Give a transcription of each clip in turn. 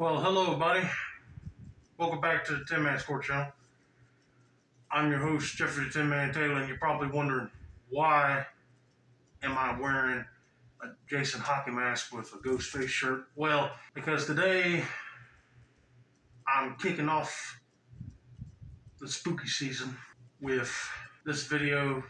Well, hello, everybody. Welcome back to the Tin Man Sports Channel. I'm your host, Jeffrey the Tin Man Taylor, and you're probably wondering why am I wearing a Jason hockey mask with a ghost face shirt? Well, because today I'm kicking off the spooky season with this video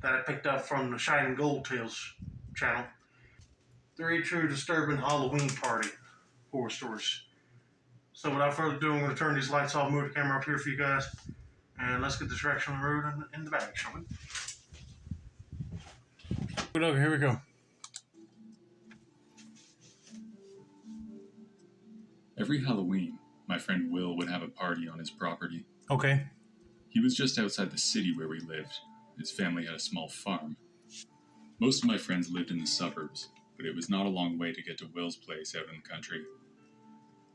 that I picked up from the Shining Gold Tales channel. 3 true disturbing Halloween party horror stories. So without further ado, I'm going to turn these lights off, move the camera up here for you guys, and let's get this direction on the road in the bag, shall we? Okay, here we go. Every Halloween, my friend Will would have a party on his property. Okay. He was just outside the city where we lived. His family had a small farm. Most of my friends lived in the suburbs, but it was not a long way to get to Will's place out in the country.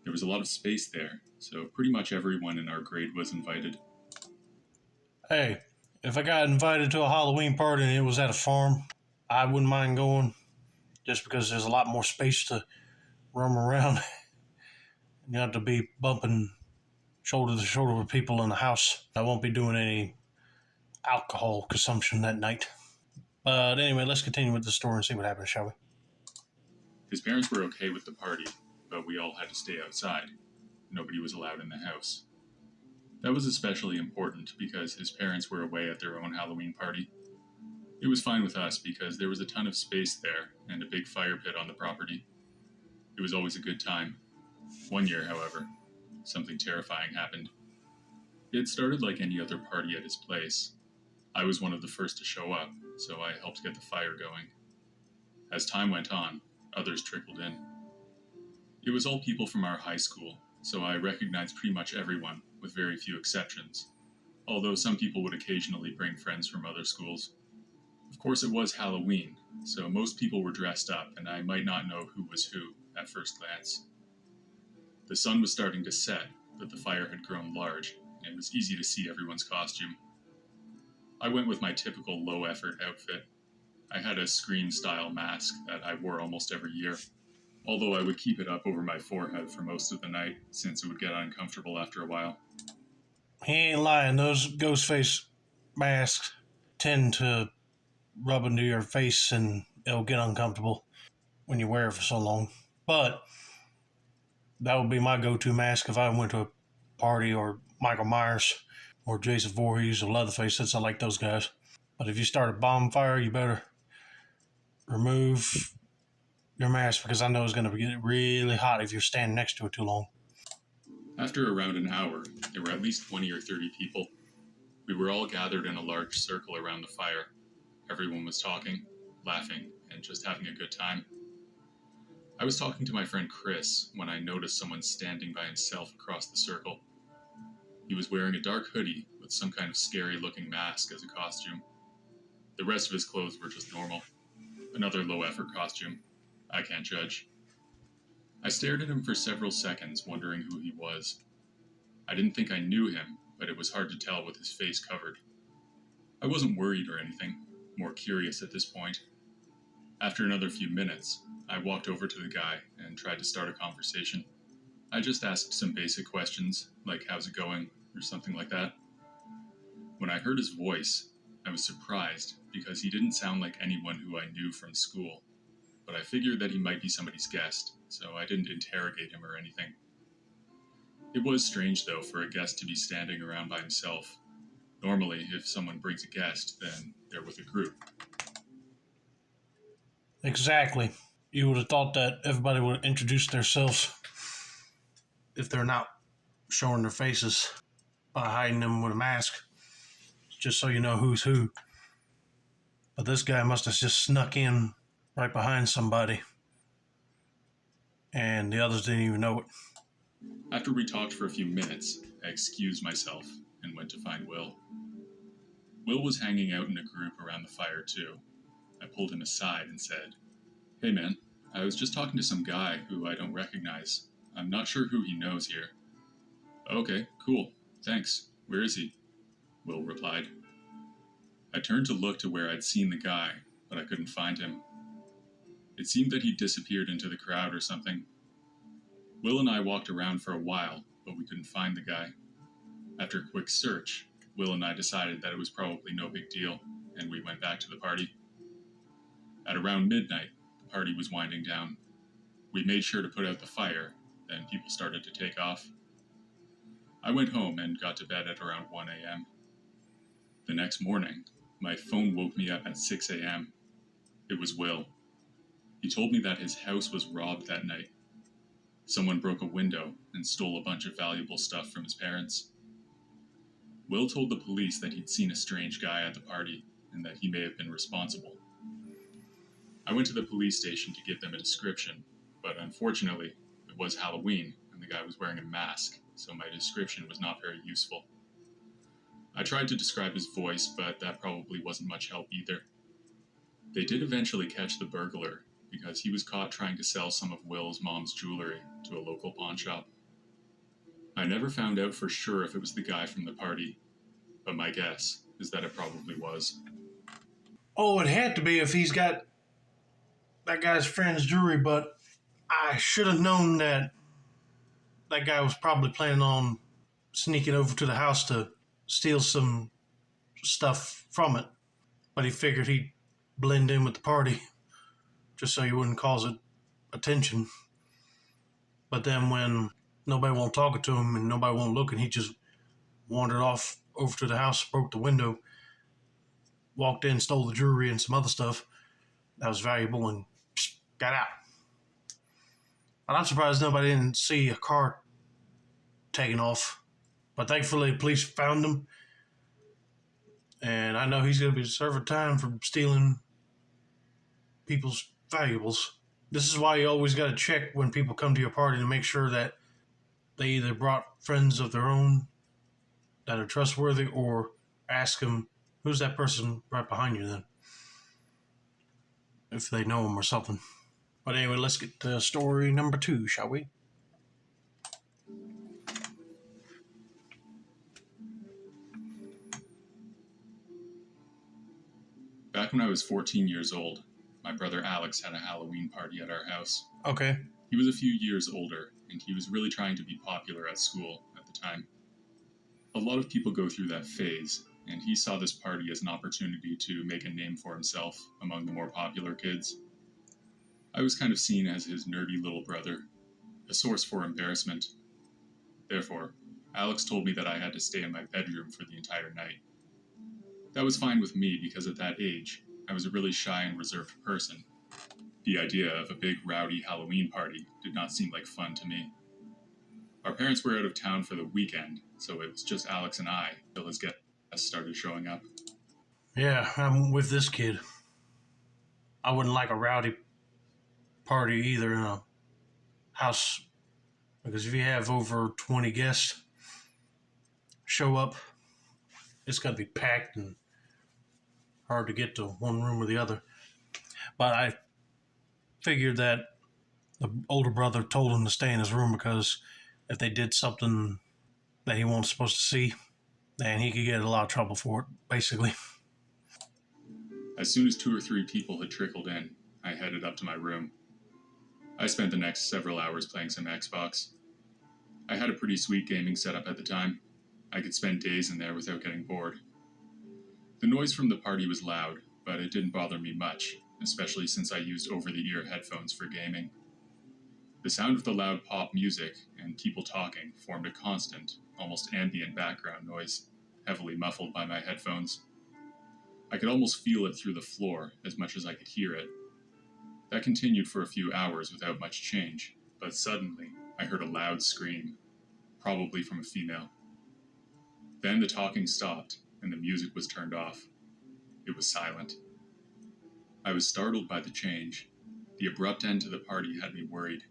There was a lot of space there, so pretty much everyone in our grade was invited. Hey, if I got invited to a Halloween party and it was at a farm, I wouldn't mind going just because there's a lot more space to roam around. You have to be bumping shoulder to shoulder with people in the house. I won't be doing any alcohol consumption that night. But anyway, let's continue with the story and see what happens, shall we? His parents were okay with the party, but we all had to stay outside. Nobody was allowed in the house. That was especially important because his parents were away at their own Halloween party. It was fine with us because there was a ton of space there and a big fire pit on the property. It was always a good time. One year, however, something terrifying happened. It started like any other party at his place. I was one of the first to show up, so I helped get the fire going. As time went on, others trickled in. It was all people from our high school, so I recognized pretty much everyone, with very few exceptions, although some people would occasionally bring friends from other schools. Of course, it was Halloween, so most people were dressed up, and I might not know who was who at first glance. The sun was starting to set, but the fire had grown large, and it was easy to see everyone's costume. I went with my typical low-effort outfit. I had a Scream-style mask that I wore almost every year, although I would keep it up over my forehead for most of the night, since it would get uncomfortable after a while. He ain't lying. Those ghost face masks tend to rub into your face and it'll get uncomfortable when you wear it for so long. But that would be my go-to mask if I went to a party, or Michael Myers or Jason Voorhees or Leatherface, since I like those guys. But if you start a bonfire, you better remove your mask, because I know it's going to get really hot if you're standing next to it too long. After around an hour, there were at least 20 or 30 people. We were all gathered in a large circle around the fire. Everyone was talking, laughing, and just having a good time. I was talking to my friend Chris when I noticed someone standing by himself across the circle. He was wearing a dark hoodie with some kind of scary-looking mask as a costume. The rest of his clothes were just normal. Another low-effort costume. I can't judge. I stared at him for several seconds, wondering who he was. I didn't think I knew him, but it was hard to tell with his face covered. I wasn't worried or anything, more curious at this point. After another few minutes, I walked over to the guy and tried to start a conversation. I just asked some basic questions, like how's it going, or something like that. When I heard his voice, I was surprised because he didn't sound like anyone who I knew from school, but I figured that he might be somebody's guest, so I didn't interrogate him or anything. It was strange, though, for a guest to be standing around by himself. Normally, if someone brings a guest, then they're with a group. Exactly. You would have thought that everybody would introduce themselves if they're not showing their faces by hiding them with a mask, just so you know who's who. But this guy must have just snuck in right behind somebody, and the others didn't even know it. After we talked for a few minutes, I excused myself and went to find Will. Will was hanging out in a group around the fire, too. I pulled him aside and said, "Hey man, I was just talking to some guy who I don't recognize. I'm not sure who he knows here." "Okay, cool. Thanks. Where is he?" Will replied. I turned to look to where I'd seen the guy, but I couldn't find him. It seemed that he disappeared into the crowd or something. Will and I walked around for a while, but we couldn't find the guy. After a quick search, Will and I decided that it was probably no big deal, and we went back to the party. At around midnight, the party was winding down. We made sure to put out the fire, then people started to take off. I went home and got to bed at around 1 a.m. The next morning, my phone woke me up at 6 a.m. It was Will. He told me that his house was robbed that night. Someone broke a window and stole a bunch of valuable stuff from his parents. Will told the police that he'd seen a strange guy at the party and that he may have been responsible. I went to the police station to give them a description, but unfortunately, it was Halloween and the guy was wearing a mask, so my description was not very useful. I tried to describe his voice, but that probably wasn't much help either. They did eventually catch the burglar because he was caught trying to sell some of Will's mom's jewelry to a local pawn shop. I never found out for sure if it was the guy from the party, but my guess is that it probably was. Oh, it had to be if he's got that guy's friend's jewelry, but I should have known that that guy was probably planning on sneaking over to the house to steal some stuff from it. But he figured he'd blend in with the party just so he wouldn't cause it attention. But then when nobody won't talk to him and nobody won't look, and he just wandered off over to the house, broke the window, walked in, stole the jewelry and some other stuff that was valuable, and got out. And I'm surprised nobody didn't see a car taking off. But thankfully, the police found him. And I know he's going to be serving time for stealing people's valuables. This is why you always got to check when people come to your party to make sure that they either brought friends of their own that are trustworthy, or ask them, who's that person right behind you then? If they know him or something. But anyway, let's get to story number 2, shall we? Back when I was 14 years old, my brother Alex had a Halloween party at our house. Okay. He was a few years older, and he was really trying to be popular at school at the time. A lot of people go through that phase, and he saw this party as an opportunity to make a name for himself among the more popular kids. I was kind of seen as his nerdy little brother, a source for embarrassment. Therefore, Alex told me that I had to stay in my bedroom for the entire night. That was fine with me because at that age, I was a really shy and reserved person. The idea of a big rowdy Halloween party did not seem like fun to me. Our parents were out of town for the weekend, so it was just Alex and I until his guests started showing up. Yeah, I'm with this kid. I wouldn't like a rowdy party either in a house, because if you have over 20 guests show up, it's got to be packed and hard to get to one room or the other. But I figured that the older brother told him to stay in his room because if they did something that he wasn't supposed to see, then he could get in a lot of trouble for it, basically. As soon as 2 or 3 people had trickled in, I headed up to my room. I spent the next several hours playing some Xbox. I had a pretty sweet gaming setup at the time. I could spend days in there without getting bored. The noise from the party was loud, but it didn't bother me much, especially since I used over-the-ear headphones for gaming. The sound of the loud pop music and people talking formed a constant, almost ambient background noise, heavily muffled by my headphones. I could almost feel it through the floor as much as I could hear it. That continued for a few hours without much change, but suddenly I heard a loud scream, probably from a female. Then the talking stopped and the music was turned off. It was silent. I was startled by the change. The abrupt end to the party had me worried,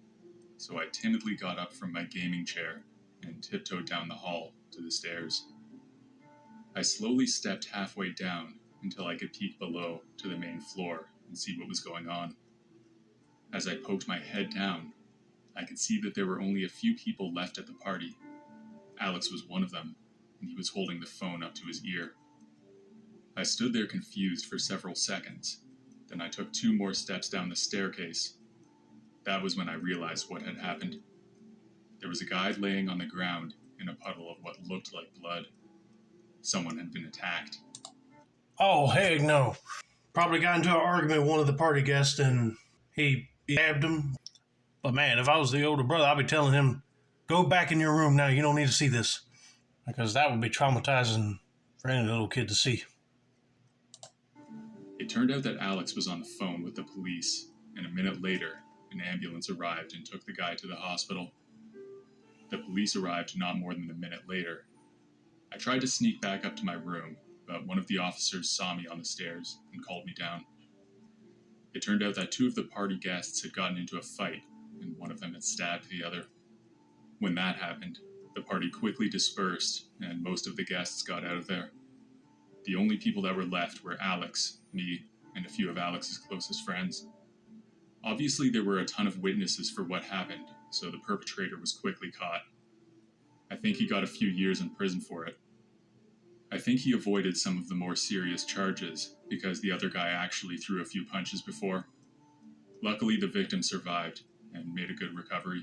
so I timidly got up from my gaming chair and tiptoed down the hall to the stairs. I slowly stepped halfway down until I could peek below to the main floor and see what was going on. As I poked my head down, I could see that there were only a few people left at the party. Alex was one of them, and he was holding the phone up to his ear. I stood there confused for several seconds. Then I took 2 more steps down the staircase. That was when I realized what had happened. was a guy laying on the ground in a puddle of what looked like blood. Someone had been attacked. Oh, heck no. Probably got into an argument with one of the party guests and he stabbed him. But man, if I was the older brother, I'd be telling him, go back in your room now. You don't need to see this. Because that would be traumatizing for any little kid to see. It turned out that Alex was on the phone with the police, and a minute later, an ambulance arrived and took the guy to the hospital. The police arrived not more than a minute later. I tried to sneak back up to my room, but one of the officers saw me on the stairs and called me down. It turned out that two of the party guests had gotten into a fight, and one of them had stabbed the other. When that happened, the party quickly dispersed, and most of the guests got out of there. The only people that were left were Alex, me, and a few of Alex's closest friends. Obviously, there were a ton of witnesses for what happened, so the perpetrator was quickly caught. I think he got a few years in prison for it. I think he avoided some of the more serious charges because the other guy actually threw a few punches before. Luckily, the victim survived and made a good recovery.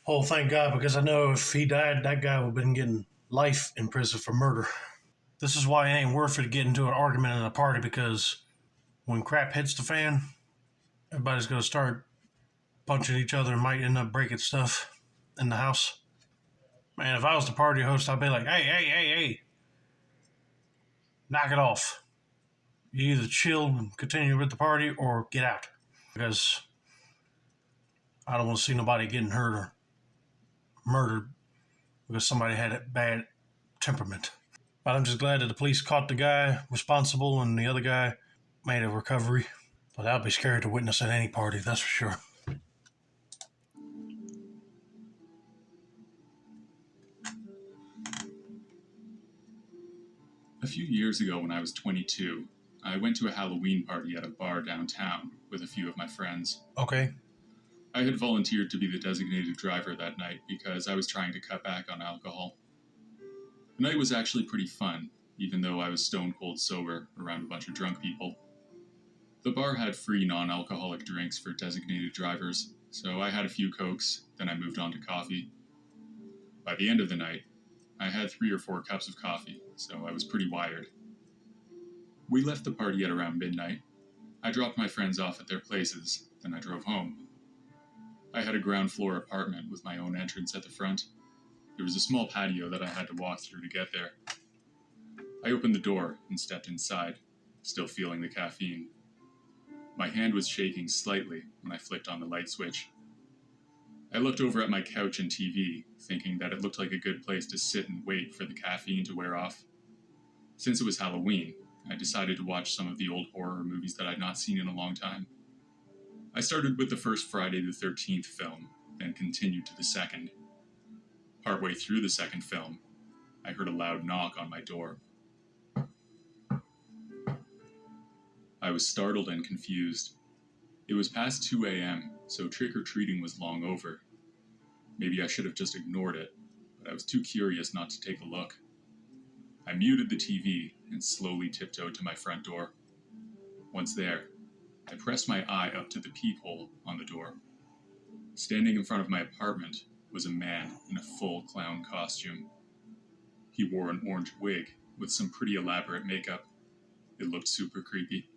Oh, thank God, because I know if he died, that guy would have been getting life in prison for murder. This is why it ain't worth it to get into an argument in a party, because when crap hits the fan, everybody's going to start punching each other and might end up breaking stuff in the house. Man, if I was the party host, I'd be like, hey, knock it off. You either chill and continue with the party or get out. Because I don't want to see nobody getting hurt or murdered because somebody had a bad temperament. But I'm just glad that the police caught the guy responsible and the other guy made a recovery. But I'd be scared to witness at any party, that's for sure. A few years ago, when I was 22, I went to a Halloween party at a bar downtown with a few of my friends. Okay. I had volunteered to be the designated driver that night because I was trying to cut back on alcohol. The night was actually pretty fun, even though I was stone cold sober around a bunch of drunk people. The bar had free non-alcoholic drinks for designated drivers, so I had a few Cokes, then I moved on to coffee. By the end of the night, I had 3 or 4 cups of coffee, so I was pretty wired. We left the party at around midnight. I dropped my friends off at their places, then I drove home. I had a ground floor apartment with my own entrance at the front. There was a small patio that I had to walk through to get there. I opened the door and stepped inside, still feeling the caffeine. My hand was shaking slightly when I flicked on the light switch. I looked over at my couch and TV, thinking that it looked like a good place to sit and wait for the caffeine to wear off. Since it was Halloween, I decided to watch some of the old horror movies that I'd not seen in a long time. I started with the first Friday the 13th film, then continued to the second. Partway through the second film, I heard a loud knock on my door. I was startled and confused. It was past 2 a.m., so trick-or-treating was long over. Maybe I should have just ignored it, but I was too curious not to take a look. I muted the TV and slowly tiptoed to my front door. Once there, I pressed my eye up to the peephole on the door. Standing in front of my apartment was a man in a full clown costume. He wore an orange wig with some pretty elaborate makeup. It looked super creepy.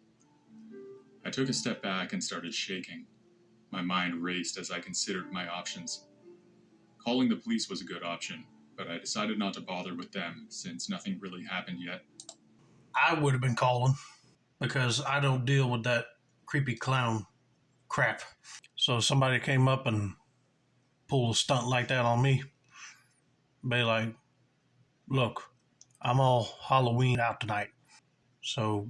I took a step back and started shaking. My mind raced as I considered my options. Calling the police was a good option, but I decided not to bother with them since nothing really happened yet. I would have been calling because I don't deal with that creepy clown crap. So if somebody came up and pulled a stunt like that on me, be like, look, I'm all Halloween out tonight. So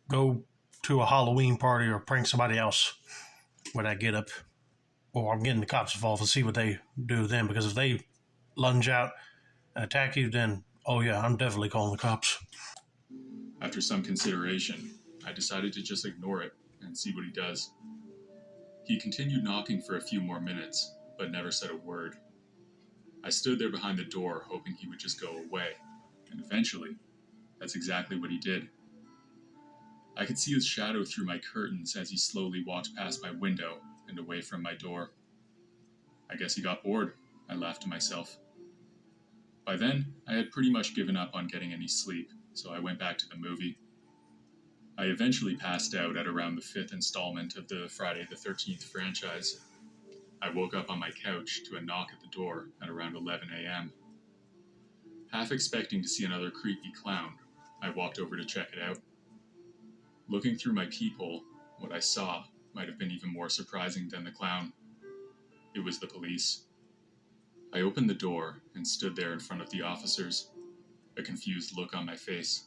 go to a Halloween party or prank somebody else with that get up. Or I'm getting the cops involved and see what they do then. Because if they lunge out and attack you, then, oh yeah, I'm definitely calling the cops. After some consideration, I decided to just ignore it and see what he does. He continued knocking for a few more minutes, but never said a word. I stood there behind the door, hoping he would just go away, and eventually, that's exactly what he did. I could see his shadow through my curtains as he slowly walked past my window and away from my door. I guess he got bored I laughed to myself. By then, I had pretty much given up on getting any sleep, so I went back to the movie. I eventually passed out at around the 5th installment of the Friday the 13th franchise. I woke up on my couch to a knock at the door at around 11 a.m. Half expecting to see another creepy clown, I walked over to check it out. Looking through my peephole, what I saw might have been even more surprising than the clown. It was the police. I opened the door and stood there in front of the officers, a confused look on my face.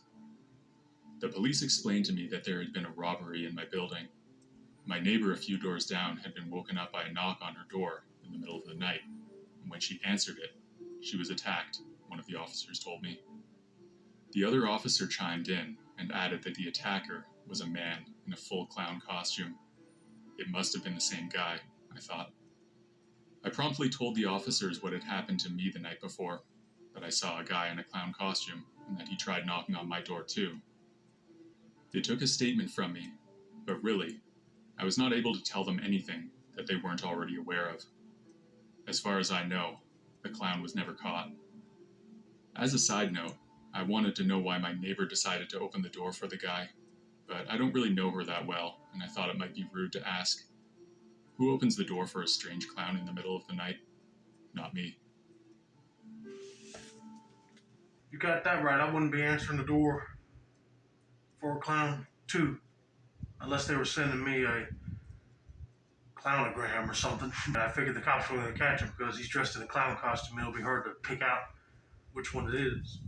The police explained to me that there had been a robbery in my building. My neighbor a few doors down had been woken up by a knock on her door in the middle of the night, and when she answered it, she was attacked, one of the officers told me. The other officer chimed in and added that the attacker was a man in a full clown costume. It must have been the same guy, I thought. I promptly told the officers what had happened to me the night before, that I saw a guy in a clown costume, and that he tried knocking on my door too. They took a statement from me, but really, I was not able to tell them anything that they weren't already aware of. As far as I know, the clown was never caught. As a side note, I wanted to know why my neighbor decided to open the door for the guy, but I don't really know her that well, and I thought it might be rude to ask. Who opens the door for a strange clown in the middle of the night? Not me. You got that right. I wouldn't be answering the door for a clown, too, unless they were sending me a clownogram or something. I figured the cops were going to catch him because he's dressed in a clown costume. It'll be hard to pick out which one it is.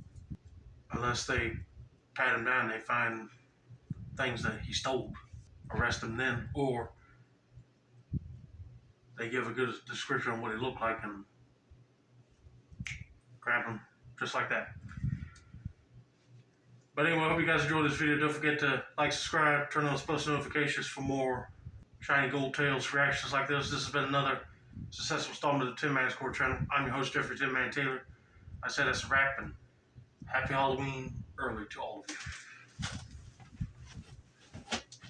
Unless they pat him down, they find things that he stole, arrest him then, or they give a good description of what he looked like and grab him just like that. But anyway, I hope you guys enjoyed this video. Don't forget to like, subscribe, turn on those post notifications for more Shiny Gold Tales reactions like this. This has been another successful installment of the Tin Man Score channel. I'm your host, Jeffrey Tin Man Taylor. I said that's a wrap, and happy Halloween early to all of you.